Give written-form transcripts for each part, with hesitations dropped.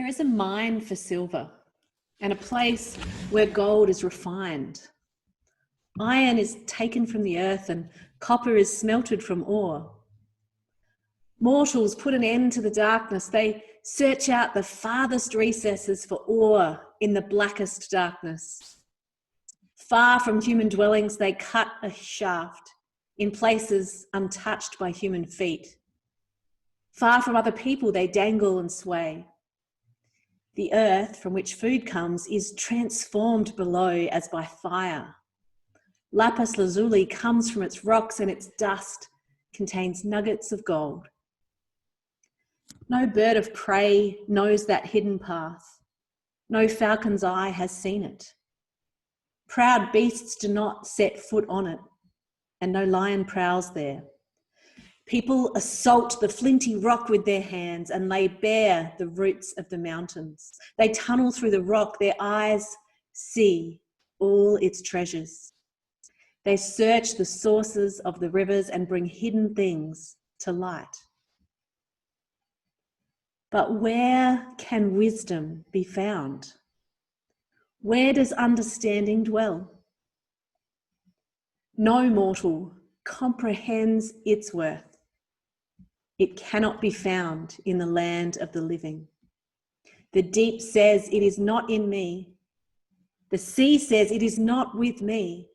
There is a mine for silver and a place where gold is refined. Iron is taken from the earth and copper is smelted from ore. Mortals put an end to the darkness. They search out the farthest recesses for ore in the blackest darkness. Far from human dwellings, they cut a shaft in places untouched by human feet. Far from other people, they dangle and sway. The earth from which food comes is transformed below as by fire. Lapis lazuli comes from its rocks and its dust contains nuggets of gold. No bird of prey knows that hidden path. No falcon's eye has seen it. Proud beasts do not set foot on it, and no lion prowls there. People assault the flinty rock with their hands and lay bare the roots of the mountains. They tunnel through the rock, their eyes see all its treasures. They search the sources of the rivers and bring hidden things to light. But where can wisdom be found? Where does understanding dwell? No mortal comprehends its worth. It cannot be found in the land of the living. The deep says, it is not in me. The sea says, it is not with me.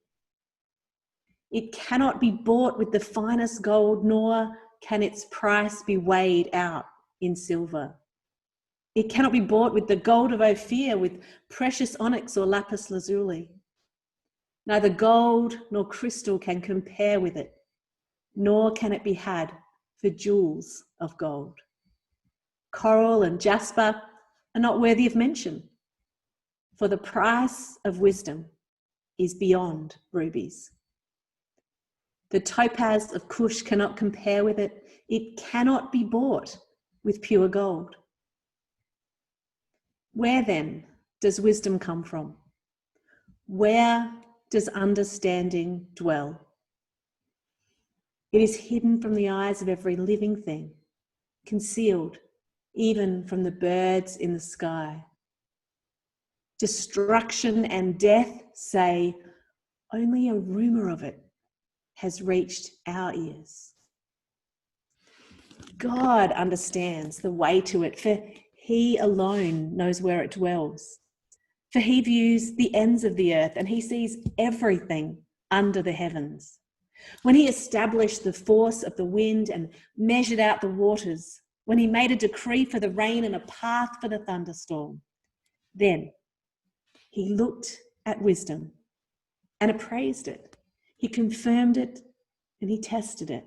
It cannot be bought with the finest gold, nor can its price be weighed out in silver. It cannot be bought with the gold of Ophir, with precious onyx or lapis lazuli. Neither gold nor crystal can compare with it, nor can it be had for jewels of gold. Coral and jasper are not worthy of mention, for the price of wisdom is beyond rubies. The topaz of Cush cannot compare with it. It cannot be bought with pure gold. Where then does wisdom come from? Where does understanding dwell? It is hidden from the eyes of every living thing, concealed even from the birds in the sky. Destruction and death say, only a rumor of it has reached our ears. God understands the way to it, for he alone knows where it dwells. For he views the ends of the earth and he sees everything under the heavens. When he established the force of the wind and measured out the waters, when he made a decree for the rain and a path for the thunderstorm, then he looked at wisdom and appraised it. He confirmed it and he tested it.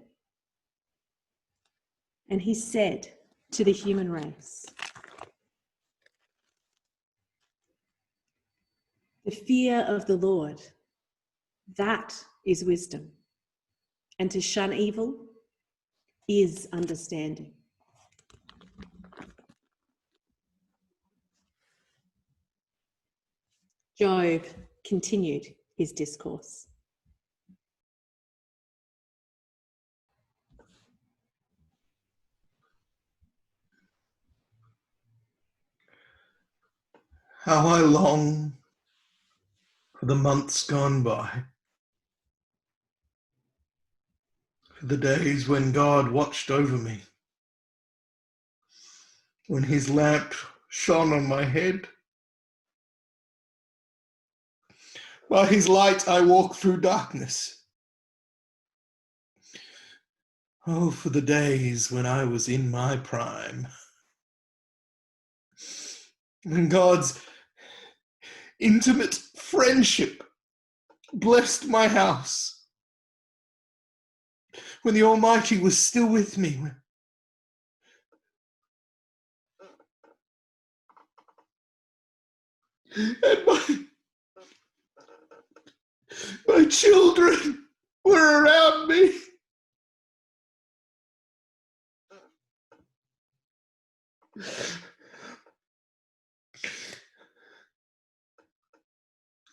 And he said to the human race, the fear of the Lord, that is wisdom. And to shun evil is understanding. Job continued his discourse. How I long for the months gone by, for the days when God watched over me, when his lamp shone on my head. By his light I walk through darkness. Oh, for the days when I was in my prime, when God's intimate friendship blessed my house, when the Almighty was still with me, and my children were around me.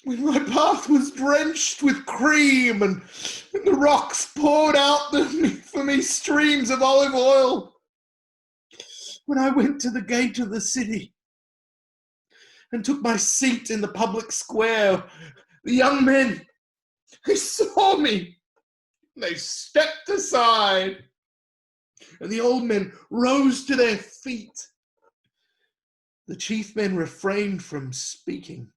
When my path was drenched with cream and the rocks poured out for me streams of olive oil. When I went to the gate of the city and took my seat in the public square. The young men, they saw me. They stepped aside, and the old men rose to their feet. The chief men refrained from speaking.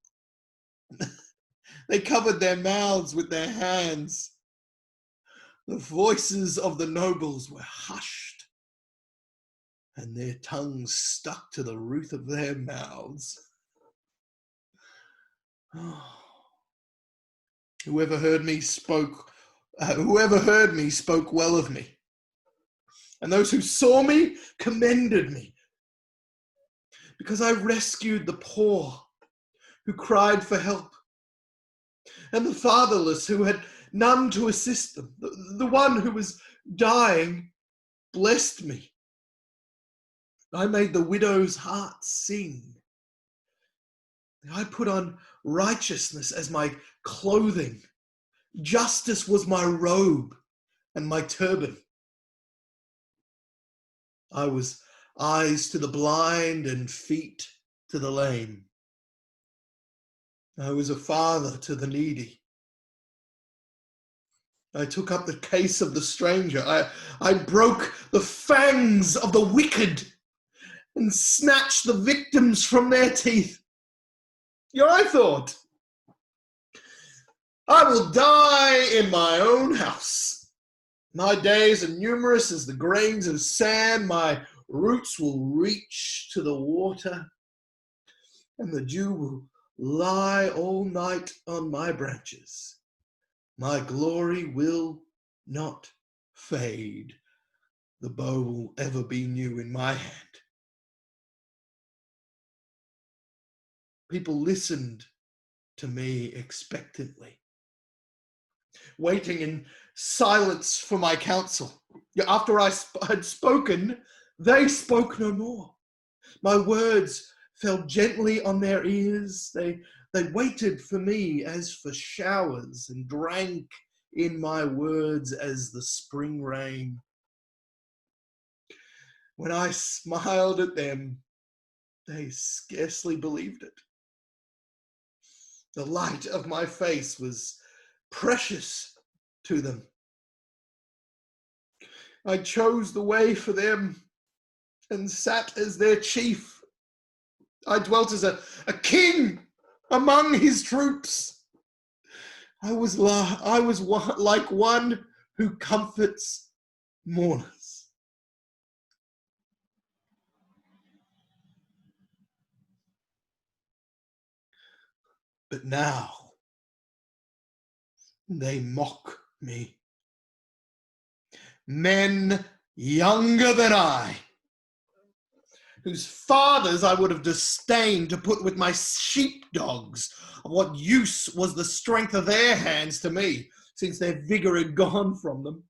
They covered their mouths with their hands. The voices of the nobles were hushed, and their tongues stuck to the roof of their mouths. Whoever heard me spoke well of me, and those who saw me commended me, because I rescued the poor who cried for help, and the fatherless who had none to assist them. The one who was dying blessed me. I made the widow's heart sing. I put on righteousness as my clothing. Justice was my robe and my turban. I was eyes to the blind and feet to the lame. I was a father to the needy. I took up the case of the stranger. I broke the fangs of the wicked and snatched the victims from their teeth. I thought, I will die in my own house. My days are numerous as the grains of sand. My roots will reach to the water, and the dew will lie all night on my branches. My glory will not fade. The bow will ever be new in my hand. People listened to me expectantly, waiting in silence for my counsel. After I had spoken, they spoke no more. My words fell gently on their ears. They waited for me as for showers and drank in my words as the spring rain. When I smiled at them, they scarcely believed it. The light of my face was precious to them. I chose the way for them and sat as their chief. I dwelt as a king among his troops. I was like one who comforts mourners. But now they mock me. Men younger than I, whose fathers I would have disdained to put with my sheepdogs. Of what use was the strength of their hands to me, since their vigor had gone from them?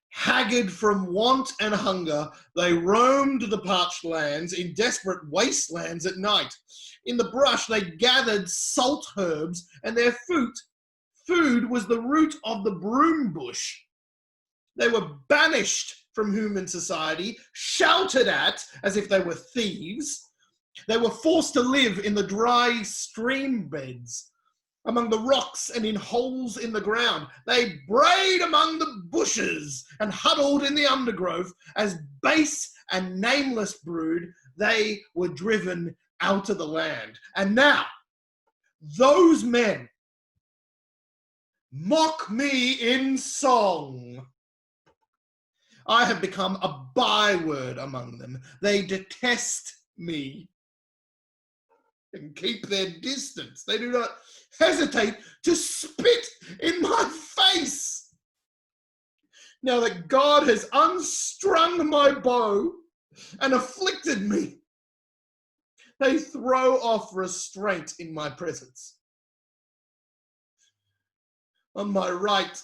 Haggard from want and hunger, they roamed the parched lands in desperate wastelands at night. In the brush, they gathered salt herbs, and their food was the root of the broom bush. They were banished from human society, shouted at as if they were thieves. They were forced to live in the dry stream beds, among the rocks and in holes in the ground. They brayed among the bushes and huddled in the undergrowth. As base and nameless brood, they were driven out of the land. And now, those men mock me in song. I have become a byword among them. They detest me and keep their distance. They do not hesitate to spit in my face. Now that God has unstrung my bow and afflicted me, they throw off restraint in my presence. On my right,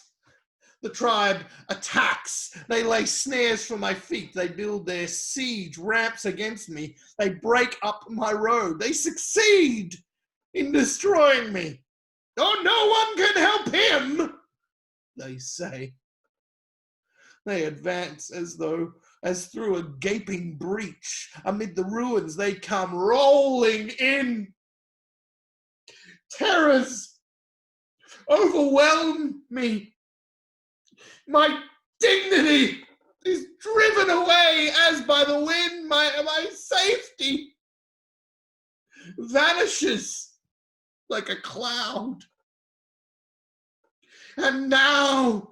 the tribe attacks. They lay snares for my feet. They build their siege ramps against me. They break up my road. They succeed in destroying me. Oh, no one can help him, they say. They advance as though as through a gaping breach. Amid the ruins they come rolling in. Terrors overwhelm me. My dignity is driven away as by the wind. My safety vanishes like a cloud. And now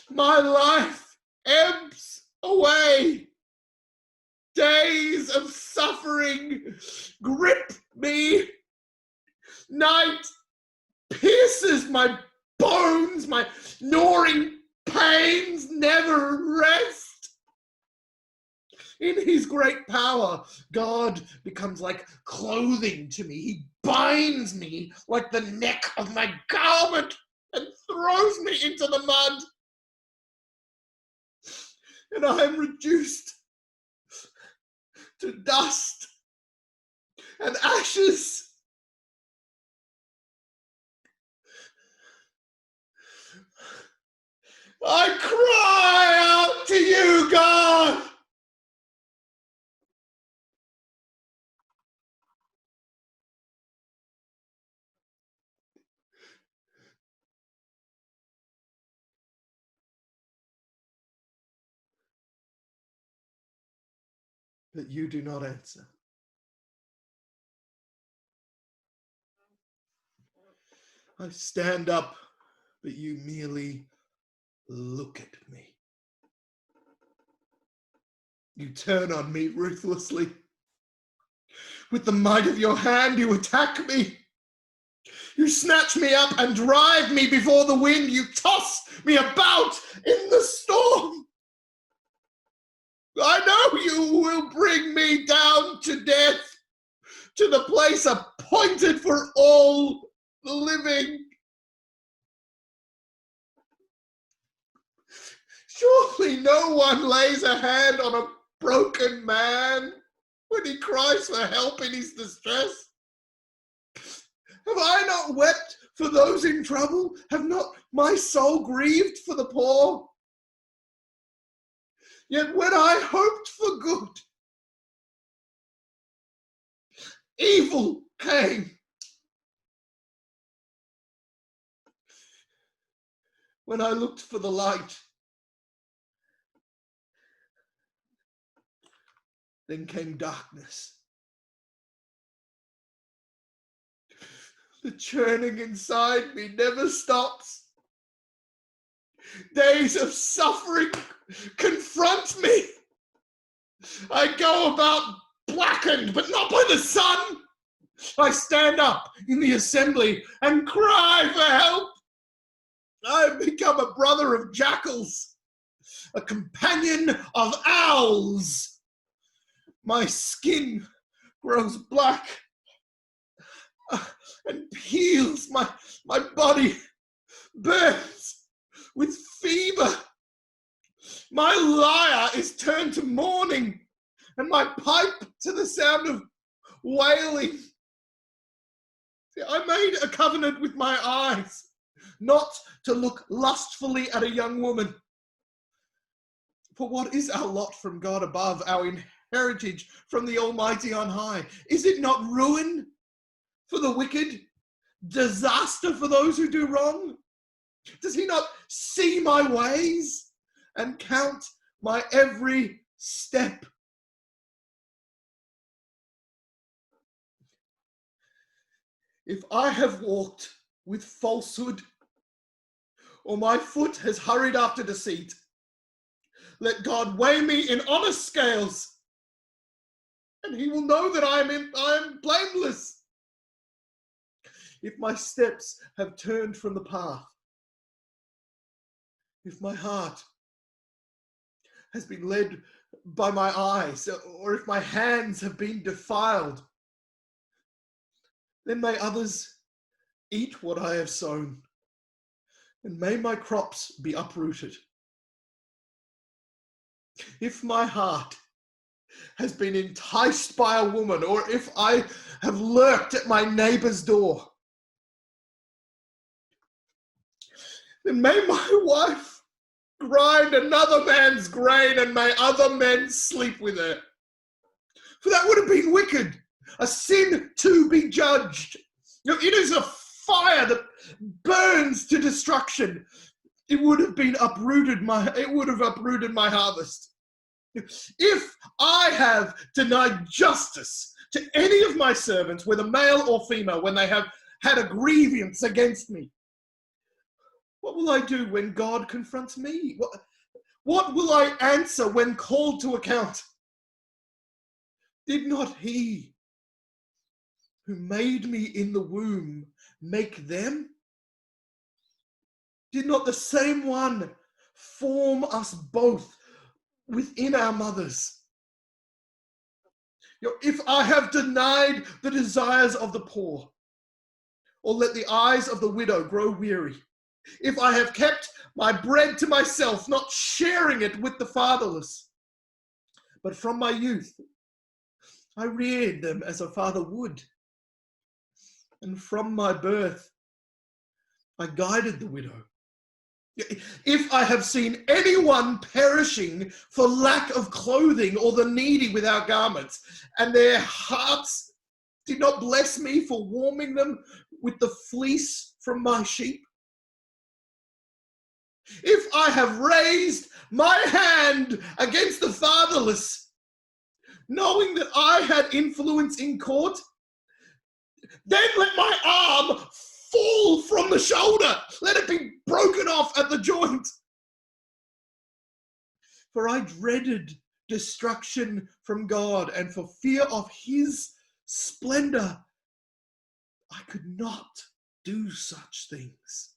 my life ebbs away. Days of suffering grip me. Night pierces my bones. My gnawing pains never rest. In his great power, God becomes like clothing to me. He binds me like the neck of my garment and throws me into the mud. And I am reduced to dust and ashes. I cry out to you, God. But you do not answer. I stand up, but you merely look at me. You turn on me ruthlessly. With the might of your hand, you attack me. You snatch me up and drive me before the wind. You toss me about in the storm. I know you will bring me down to death, to the place appointed for all the living. Surely no one lays a hand on a broken man when he cries for help in his distress. Have I not wept for those in trouble? Have not my soul grieved for the poor? Yet when I hoped for good, evil came. When I looked for the light, then came darkness. The churning inside me never stops. Days of suffering confront me. I go about blackened, but not by the sun. I stand up in the assembly and cry for help. I've become a brother of jackals, a companion of owls. My skin grows black and peels. My body burns with fever. My lyre is turned to mourning, and my pipe to the sound of wailing. See, I made a covenant with my eyes, not to look lustfully at a young woman. For what is our lot from God above, our heritage from the Almighty on high? Is it not ruin for the wicked, disaster for those who do wrong? Does he not see my ways and count my every step? If I have walked with falsehood, or my foot has hurried after deceit, let God weigh me in honest scales, and he will know that I am blameless. If my steps have turned from the path, if my heart has been led by my eyes, or if my hands have been defiled, then may others eat what I have sown, and may my crops be uprooted. If my heart has been enticed by a woman, or if I have lurked at my neighbor's door, then may my wife grind another man's grain and may other men sleep with her. For that would have been wicked, a sin to be judged. It is a fire that burns to destruction. It would have uprooted my harvest. If I have denied justice to any of my servants, whether male or female, when they have had a grievance against me, what will I do when God confronts me? What will I answer when called to account? Did not he who made me in the womb make them? Did not the same one form us both within our mothers? If I have denied the desires of the poor, or let the eyes of the widow grow weary, if I have kept my bread to myself, not sharing it with the fatherless, but from my youth I reared them as a father would, and from my birth I guided the widow. If I have seen anyone perishing for lack of clothing, or the needy without garments, and their hearts did not bless me for warming them with the fleece from my sheep, if I have raised my hand against the fatherless, knowing that I had influence in court, then let my arm fall from the shoulder. Let it be broken off at the joint. For I dreaded destruction from God, and for fear of his splendor, I could not do such things.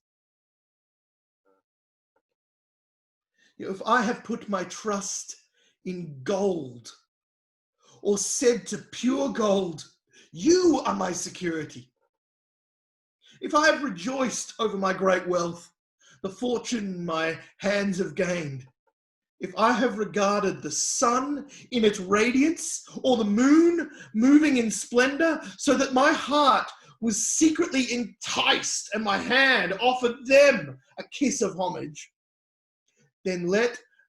If I have put my trust in gold, or said to pure gold, you are my security. If I have rejoiced over my great wealth, the fortune my hands have gained, if I have regarded the sun in its radiance, or the moon moving in splendor, so that my heart was secretly enticed and my hand offered them a kiss of homage, then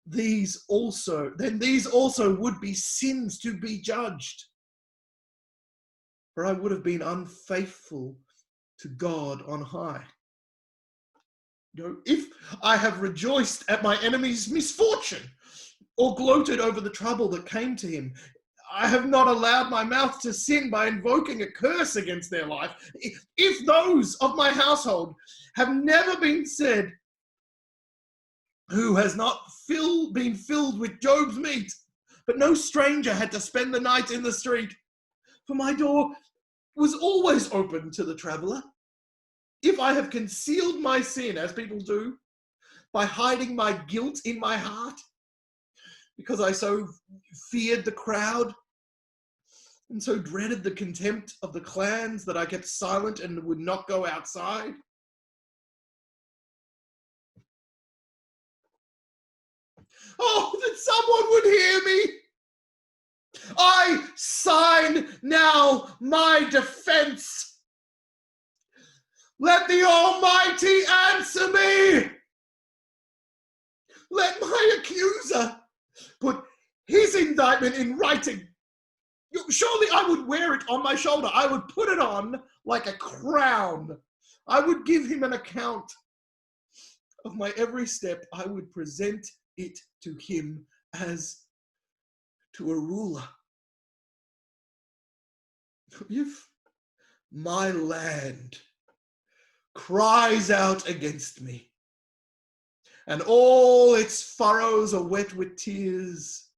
these also would be sins to be judged. For I would have been unfaithful to God on high. If I have rejoiced at my enemy's misfortune, or gloated over the trouble that came to him, I have not allowed my mouth to sin by invoking a curse against their life. If those of my household have never been said, who has not been filled with Job's meat, but no stranger had to spend the night in the street, for my door was always open to the traveler. If I have concealed my sin, as people do, by hiding my guilt in my heart, because I so feared the crowd, and so dreaded the contempt of the clans that I kept silent and would not go outside, oh, that someone would hear me. I sign now my defense. Let the Almighty answer me. Let my accuser put his indictment in writing. Surely I would wear it on my shoulder. I would put it on like a crown. I would give him an account of my every step. I would present it to him as to a ruler. If my land cries out against me, and all its furrows are wet with tears,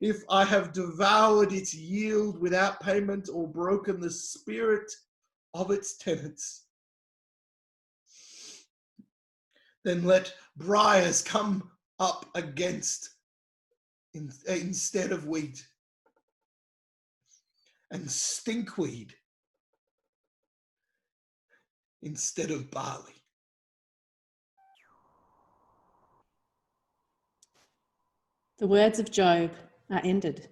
if I have devoured its yield without payment, or broken the spirit of its tenants, then let briars come up instead of wheat, and stinkweed instead of barley. The words of Job are ended.